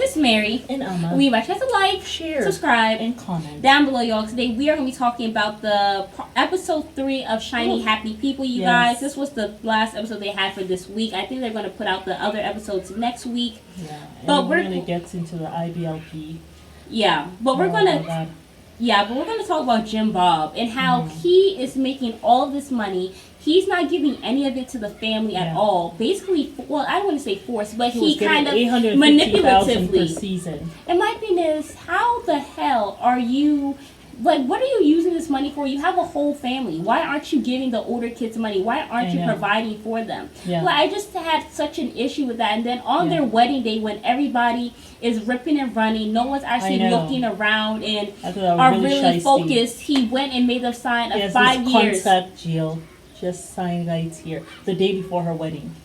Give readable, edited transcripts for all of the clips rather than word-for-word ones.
it's Mary. And Amma. We invite you guys to like, share, subscribe, and comment down below, y'all. Today we are going to be talking about the episode 3 of Shiny Happy People, you guys. This was the last episode they had for this week. I think they're going to put out the other episodes next week. Yeah, and but we're going to get into the IBLP. Yeah, but we're going to... Yeah, but we're going to talk about Jim Bob and how he is making all of this money. He's not giving any of it to the family at all. Basically, well, I don't want to say forced, but he kind of manipulatively. Per season. And my thing is, how the hell are you... Like, what are you using this money for? You have a whole family. Why aren't you giving the older kids money? Why aren't you providing for them? Yeah. Like, I just had such an issue with that. And then on their wedding day, when everybody is ripping and running, no one's actually looking around and are really focused. He went and made them sign a 5 years. Contact Jill. Just sign right here. The day before her wedding.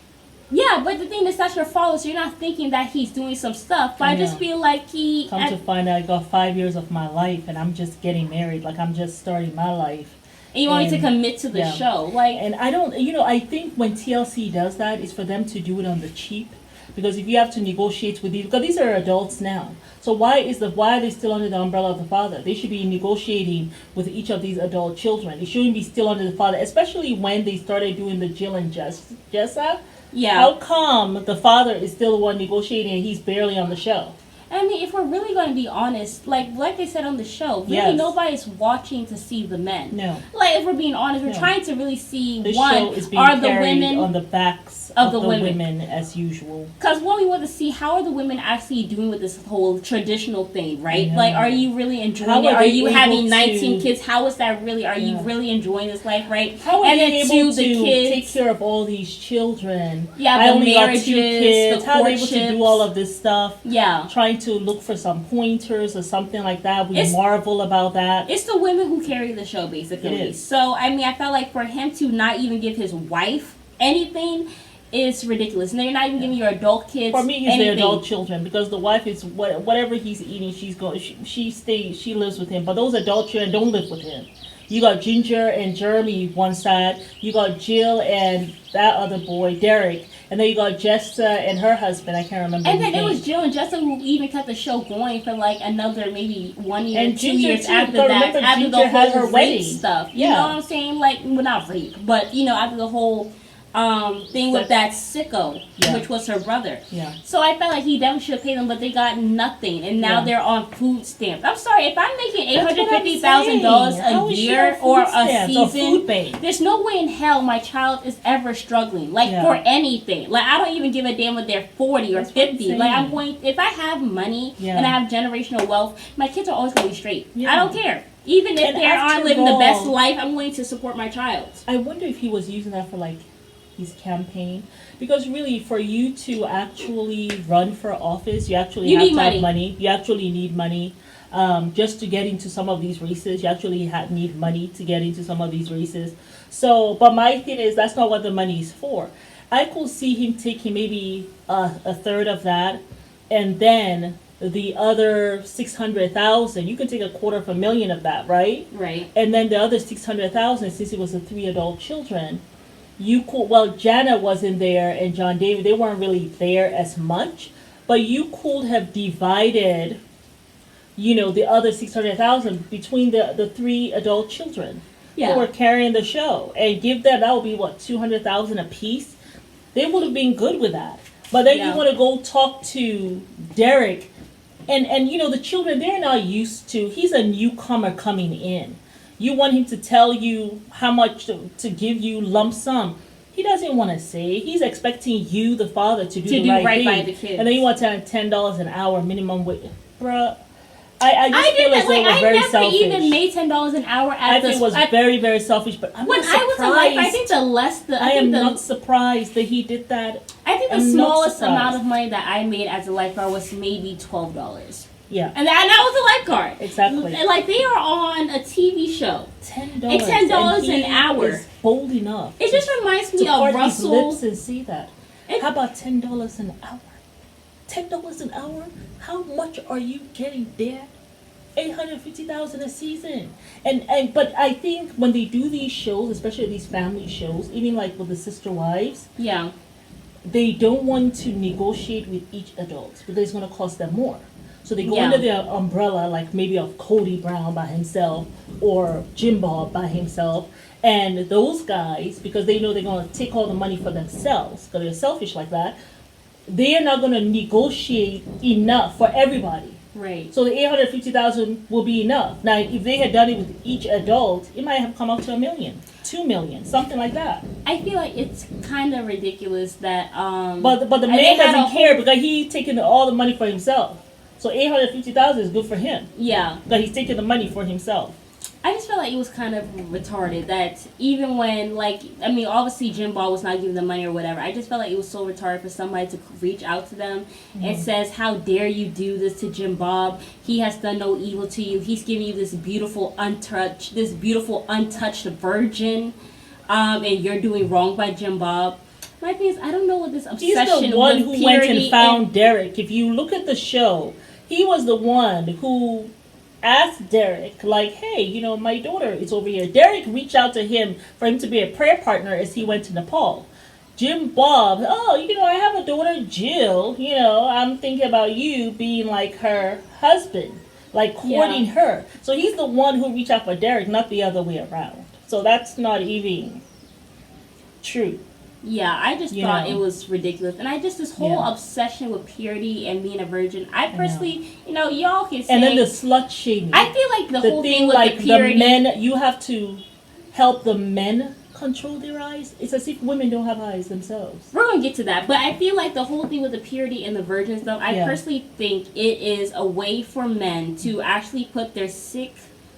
Yeah, but the thing is, that's your father, so you're not thinking that he's doing some stuff. But I just feel like he... Come to find out, I got 5 years of my life, and I'm just getting married. Like, I'm just starting my life. And you want me to commit to the show. Like, and I don't... You know, I think when TLC does that, it's for them to do it on the cheap. Because if you have to negotiate with these... Because these are adults now. So why are they still under the umbrella of the father? They should be negotiating with each of these adult children. They shouldn't be still under the father, especially when they started doing the Jill and Jessa. Yeah. How come the father is still the one negotiating and he's barely on the show? I mean, if we're really going to be honest, like they said on the show, really nobody's watching to see the men. No. Like, if we're being honest, we're trying to really see, the show is being are the carried women on the backs of the women as usual. Because what we want to see, how are the women actually doing with this whole traditional thing, right? Like, are you really enjoying it? Are you having 19 kids? How is that really? Are you really enjoying this life, right? How are you able to take care of all these children? Yeah, I the only marriages, got 2 kids. the How are they able to do all of this stuff? Yeah. Trying to look for some pointers or something like that. We marvel about that. It's the women who carry the show, basically. It is. So, I mean, I felt like for him to not even give his wife anything is ridiculous. And they're not even giving your adult kids for me, it's anything. the adult children, because the wife is whatever he's eating, she lives with him. But those adult children don't live with him. You got Ginger and Jeremy one side. You got Jill and that other boy, Derek. And then you got Jessa and her husband. I can't remember. And then it was Jill and Jessa who even kept the show going for like another maybe 1 year, and 2 Ginger years too. after that. After Ginger the had whole her rape wedding stuff. You know what I'm saying? Like, well, not rape, but you know, after the whole thing with that sicko, which was her brother. Yeah. So I felt like he definitely should have paid them, but they got nothing, and now they're on food stamps. I'm sorry, if I'm making $850,000 a year or a season, there's no way in hell my child is ever struggling, like for anything. Like, I don't even give a damn if they're 40 or 50. Like, I'm going, if I have money and I have generational wealth, my kids are always going to be straight. I don't care. Even if they aren't living the best life, I'm willing to support my child. I wonder if he was using that for like his campaign, because really for you to actually run for office, you actually have to have money. You actually need money just to get into some of these races. You actually need money to get into some of these races. So, but my thing is, that's not what the money is for. I could see him taking maybe a third of that, and then the other 600,000, you can take $250,000 of that, right? Right. And then the other 600,000, since it was the 3 adult children, you could, well, Jana wasn't there and John David, they weren't really there as much, but you could have divided, you know, the other 600,000 between the 3 adult children who were carrying the show, and give them, that would be what, 200,000 a piece. They would have been good with that. But then you want to go talk to Derek, and you know, the children, they're not used to, he's a newcomer coming in. You want him to tell you how much to give you lump sum. He doesn't want to say. He's expecting you, the father, to do the right thing. By the kids. And then you want to have $10 an hour minimum wage. Bruh, I just feel as though it was very selfish. I never even made $10 an hour at I think it was very, very selfish, but I'm when not surprised. I was alive, I think I am not surprised that he did that. I think the smallest amount of money that I made as a lifeguard was maybe $12. Yeah. And that was a lifeguard. Exactly. And like, they are on a TV show. $10. And $10 an hour. Is bold enough. It just reminds me of Russell. His lips and see that. How about $10 an hour? $10 an hour? How much are you getting there? $850,000 a season. And but I think when they do these shows, especially these family shows, even like with the Sister Wives, they don't want to negotiate with each adult because it's going to cost them more. So they go under their umbrella, like maybe of Cody Brown by himself or Jim Bob by himself. And those guys, because they know they're going to take all the money for themselves, because they're selfish like that, they are not going to negotiate enough for everybody. Right. So the 850,000 will be enough. Now, if they had done it with each adult, it might have come up to $1 million, $2 million, something like that. I feel like it's kind of ridiculous that. But the man doesn't care because he's taking all the money for himself. So 850,000 is good for him. Yeah. Because he's taking the money for himself. I just felt like it was kind of retarded that even when, like, I mean, obviously Jim Ball was not giving them money or whatever. I just felt like it was so retarded for somebody to reach out to them and says, how dare you do this to Jim Bob? He has done no evil to you. He's giving you this beautiful untouched virgin, and you're doing wrong by Jim Bob. My thing is, I don't know what this obsession He's the one with who went and found Derek. If you look at the show, he was the one who asked Derek, like, hey, you know, my daughter is over here. Derek reached out to him for him to be a prayer partner as he went to Nepal. Jim Bob, oh, you know, I have a daughter, Jill. You know, I'm thinking about you being like her husband, like courting her. So he's the one who reached out for Derek, not the other way around. So that's not even true. Yeah, I just thought it was ridiculous. And this whole obsession with purity and being a virgin, I personally, you know, y'all can say... And then the slut shaming. I feel like the whole thing with like the purity... the men, you have to help the men control their eyes. It's as if women don't have eyes themselves. We're going to get to that. But I feel like the whole thing with the purity and the virgin stuff, I personally think it is a way for men to actually put their sick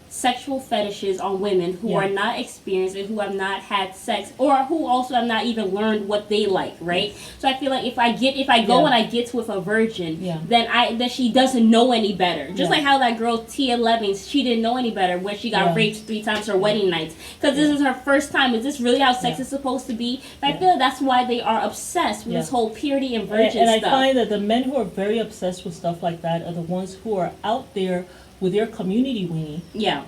sexual fetishes on women who are not experienced and who have not had sex or who also have not even learned what they like, right? So I feel like if I go and I get with a virgin, then she doesn't know any better. Just like how that girl T11, she didn't know any better when she got raped 3 times her wedding nights because this is her first time. Is this really how sex is supposed to be? But I feel like that's why they are obsessed with this whole purity and virgin stuff. And I find that the men who are very obsessed with stuff like that are the ones who are out there with their community wing. Yeah.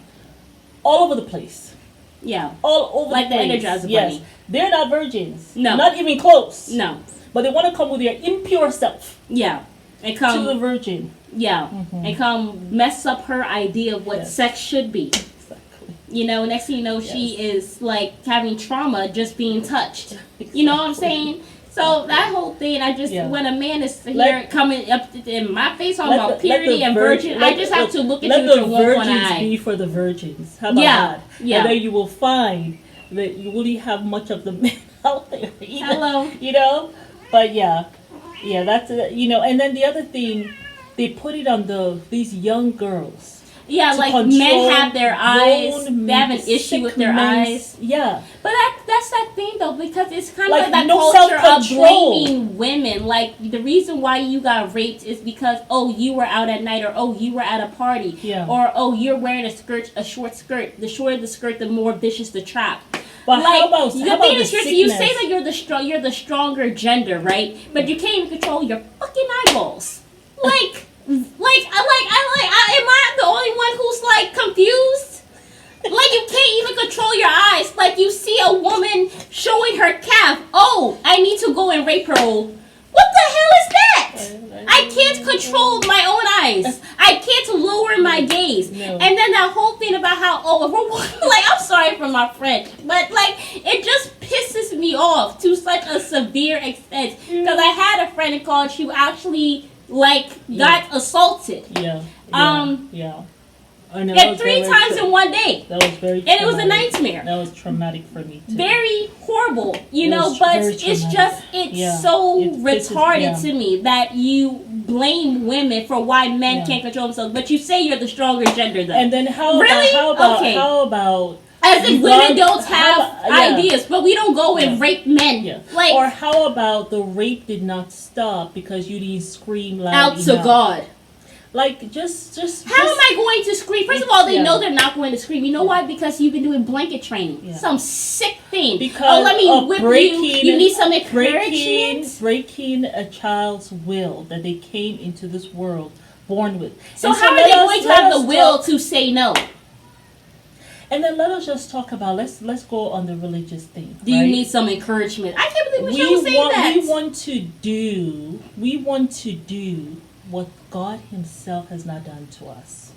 All over the place. Yeah. All over like the place. Like the Energizer Bunny. Yes. They're not virgins. No. Not even close. No. But they want to come with their impure self. Yeah. And come to the virgin. Yeah. And come mess up her idea of what sex should be. Exactly. You know, next thing you know, she is like having trauma just being touched. Exactly. You know what I'm saying? So that whole thing, when a man is here coming up in my face talking about purity and virgin, I just have to look at you with your one eye. Let the virgins be for the virgins. How about that? Yeah. And then you will find that you really have much of the men out there. Hello. You know? But that's, you know, and then the other thing, they put it on these young girls. Yeah, like men have their eyes. They have an issue with their eyes. Yeah. But that's that thing, though, because it's kind of like that culture of blaming women. Like, the reason why you got raped is because, oh, you were out at night, or, oh, you were at a party. Yeah. Or, oh, you're wearing a short skirt. The shorter the skirt, the more vicious the trap. But like, how about the sickness? You say that you're the stronger gender, right? But you can't even control your fucking eyeballs. Like... am I the only one who's like confused? Like you can't even control your eyes. Like you see a woman showing her calf. Oh, I need to go and rape her. What the hell is that? I can't control my own eyes. I can't lower my gaze. No. And then that whole thing about how like I'm sorry for my French, but like it just pisses me off to such a severe extent because I had a friend in college who actually got assaulted. Yeah. And 3 times in one day. That was very traumatic. And it was a nightmare. That was traumatic for me too. Very horrible, you know, but it's so retarded to me that you blame women for why men can't control themselves, but you say you're the stronger gender though. And then how about as if women don't have ideas, but we don't go and rape men. Yeah. Like, or how about the rape did not stop because you didn't scream loud out enough. To God. Like, just... How am I going to scream? First of all, they know they're not going to scream. You know why? Because you've been doing blanket training. Yeah. Some sick thing. Because let me whip you. You need some encouragement. Breaking a child's will that they came into this world born with. So how are they going to have the will to say no? And then let us just talk about let's go on the religious thing. Do you need some encouragement? I can't believe Michelle was saying that. We want to do what God Himself has not done to us.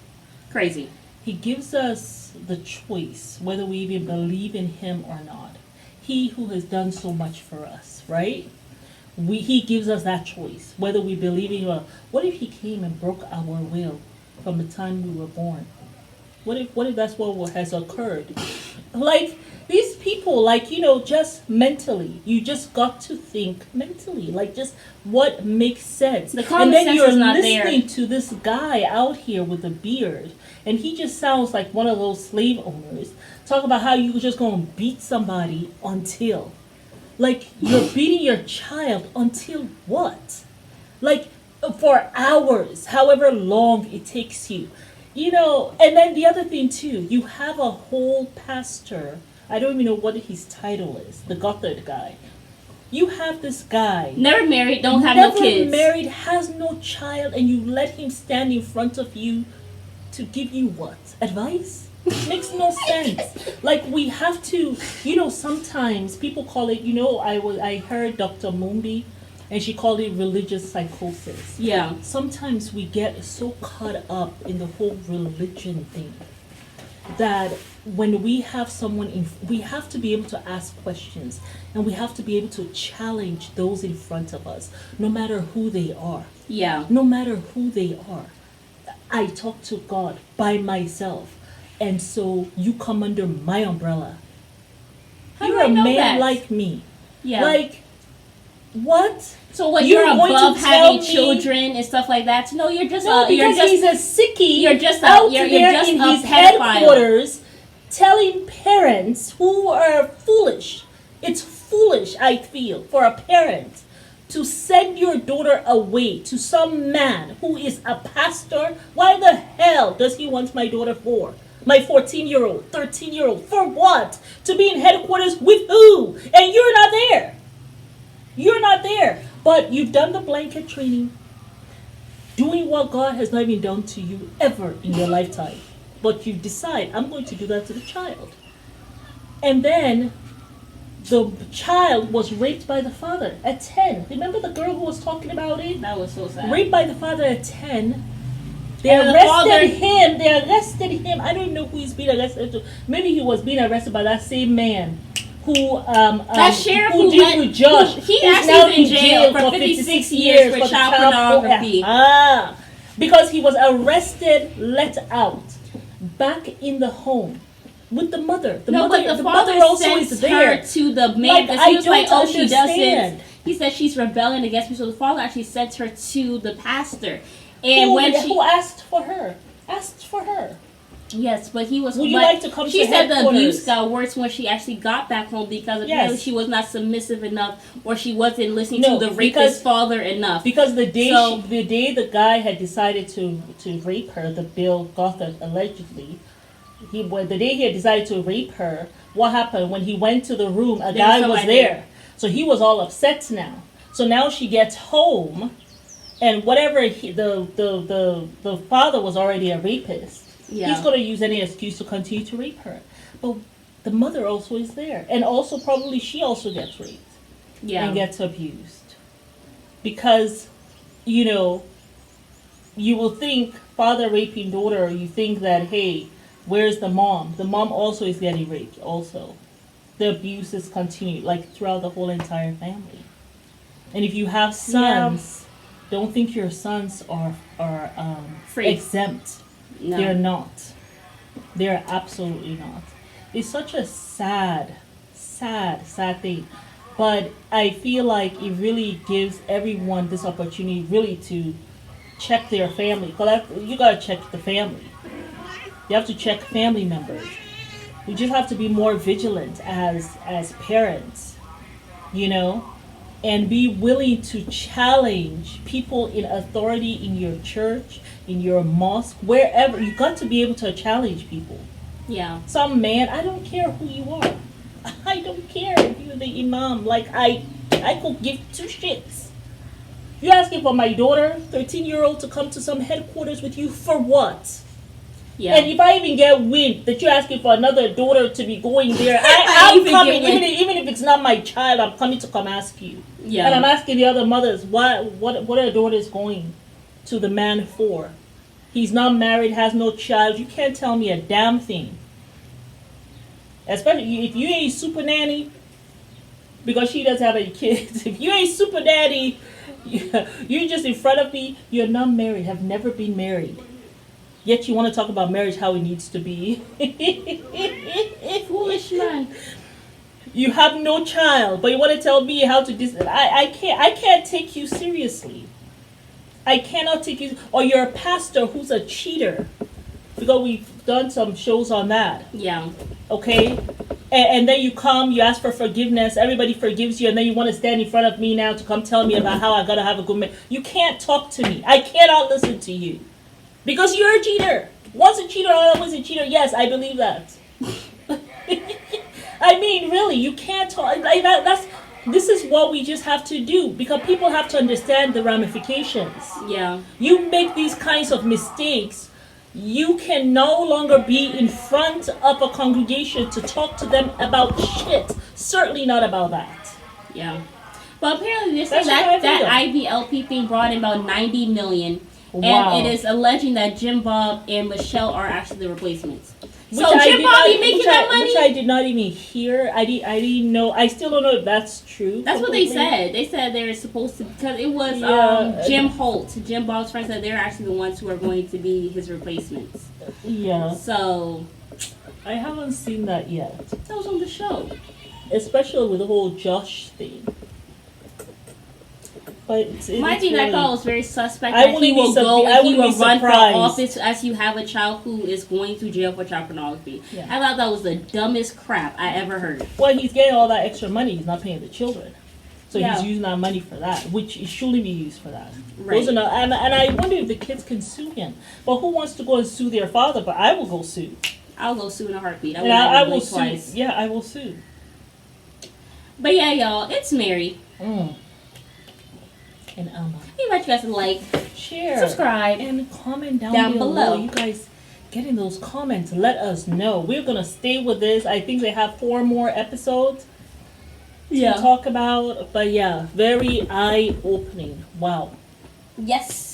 Crazy. He gives us the choice whether we even believe in Him or not. He who has done so much for us, right? He gives us that choice whether we believe in Him or not. What if He came and broke our will from the time we were born? What if that's what has occurred? Like these people, just mentally, you just got to think mentally, just what makes sense. The common sense is not there. And then you're listening to this guy out here with a beard, and he just sounds like one of those slave owners. Talk about how you were just going to beat somebody until, you're beating your child until what? For hours, however long it takes you. And then the other thing too, you have a whole pastor, I don't even know what his title is, the Gothard guy. You have this guy. Never married, don't have no kids. Never married, has no child, and you let him stand in front of you to give you what? Advice? Makes no sense. We have to, sometimes people call it, I heard Dr. Mumbi, and she called it religious psychosis. Yeah. Sometimes we get so caught up in the whole religion thing that when we have someone we have to be able to ask questions, and we have to be able to challenge those in front of us, no matter who they are. Yeah. No matter who they are. I talk to God by myself, and so you come under my umbrella. You're a man like me. Yeah. What? So what? You're above having children and stuff like that? No, you're just he's a sickie. You're just out you're there just in a his pedophile. Headquarters, telling parents who are foolish. It's foolish, I feel, for a parent to send your daughter away to some man who is a pastor. Why the hell does he want my daughter for? My 14-year-old, 13-year-old, for what? To be in headquarters with who? And you're not there. You're not there. But you've done the blanket training, doing what God has not even done to you ever in your lifetime. But you decide, I'm going to do that to the child. And then the child was raped by the father at 10. Remember the girl who was talking about it? That was so sad. Raped by the father at 10. They arrested him. I don't know who he's being arrested to. Maybe he was being arrested by that same man who that sheriff who did with Josh. He actually in jail for 56 years for child pornography. Because he was arrested, let out, back in the home with the mother. The father also is there. Her to the man because he was like, oh, she doesn't. He said she's rebelling against me. So the father actually sent her to the pastor. And who asked for her? Asked for her. Yes, but he was. Would you like to come she to said headquarters? The abuse got worse when she actually got back home because apparently she was not submissive enough, or she wasn't listening to the rapist father enough. Because the day the guy had decided to rape her, the Bill Gothard allegedly, the day he had decided to rape her, what happened when he went to the room? A guy was there, so he was all upset now. So now she gets home. And whatever the father was already a rapist, he's going to use any excuse to continue to rape her. But the mother also is there, and also probably she also gets raped, and gets abused, because, you will think father raping daughter. You think that, hey, where's the mom? The mom also is getting raped. Also, the abuse is continued throughout the whole entire family. And if you have sons. Don't think your sons are free. Exempt. No. They're not. They're absolutely not. It's such a sad thing. But I feel like it really gives everyone this opportunity really to check their family. Because you got to check the family. You have to check family members. You just have to be more vigilant as parents, and be willing to challenge people in authority in your church, in your mosque, wherever. You got to be able to challenge people. Yeah. Some man, I don't care who you are. I don't care if you're the imam. I could give two shits. You're asking for my daughter, 13-year-old, to come to some headquarters with you for what? Yeah. And if I even get wind that you're asking for another daughter to be going there, I'm coming. Even if it's not my child, I'm coming to come ask you. Yeah. And I'm asking the other mothers, what are daughters going to the man for? He's not married, has no child. You can't tell me a damn thing. Especially if you ain't super nanny, because she doesn't have any kids. If you ain't super daddy, you're just in front of me. You're not married, have never been married. Yet you want to talk about marriage, how it needs to be. Foolish man. You have no child, but you want to tell me how to I can't take you seriously. I cannot take you. Or you're a pastor who's a cheater. Because we've done some shows on that. Yeah. Okay? And then you come, you ask for forgiveness, everybody forgives you, and then you want to stand in front of me now to come tell me about how I gotta have a good man. You can't talk to me. I cannot listen to you. Because you're a cheater. Once a cheater, always a cheater. Yes, I believe that. I mean, really, you can't talk. This is what we just have to do. Because people have to understand the ramifications. Yeah. You make these kinds of mistakes, you can no longer be in front of a congregation to talk to them about shit. Certainly not about that. Yeah. But apparently they say that IBLP thing brought in about $90 million. Wow. And it is alleging that Jim Bob and Michelle are actually the replacements. So Jim Bob be making that money? Which I did not even hear. I didn't know. I still don't know if that's true. That's what they said. They said they were supposed to, because it was Jim Holt. Jim Bob's friend said they're actually the ones who are going to be his replacements. Yeah. So I haven't seen that yet. That was on the show. Especially with the whole Josh thing. But my thing I thought was very suspect. I He will run for surprised. office as you have a child who is going to jail for child pornography. Yeah. I thought that was the dumbest crap I ever heard. Well, he's getting all that extra money. He's not paying the children. So he's using that money for that, which it shouldn't be used for that. Right. Those are not, and I wonder if the kids can sue him. But who wants to go and sue their father? But I will go sue. I'll go sue in a heartbeat. I will sue. Twice. Yeah, I will sue. But yeah, y'all, it's Mary. And Alma. You guys like, share, subscribe, and comment down below. You guys getting those comments, let us know. We're gonna stay with this. I think they have 4 more episodes to talk about. But yeah, very eye-opening. Wow. Yes.